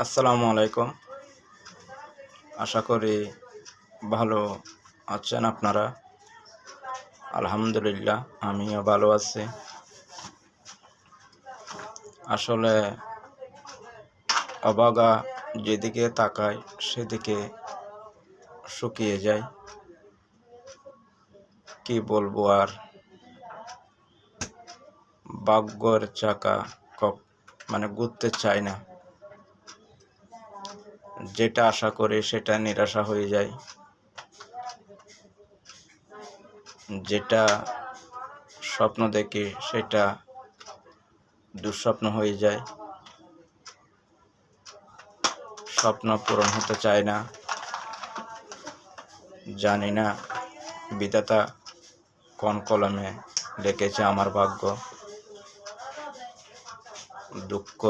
আসসালামু আলাইকুম। আশা করি ভালো আছেন আপনারা। আলহামদুলিল্লাহ আমিও ভালো আছি। আসলে অভাগা যেদিকে তাকায় সেদিকে শুকিয়ে যায়। কি বলবো আর, ভাগ্যের চাকা ঘুরতে চায় না। যেটা আশা করি সেটা নিরাশা হয়ে যায়, যেটা স্বপ্ন দেখি সেটা দুঃস্বপ্ন হয়ে যায়। স্বপ্ন পূরণ হতে চায় না। জানি না বিধাতা কোন কলমে লিখেছে আমার ভাগ্য। দুঃখ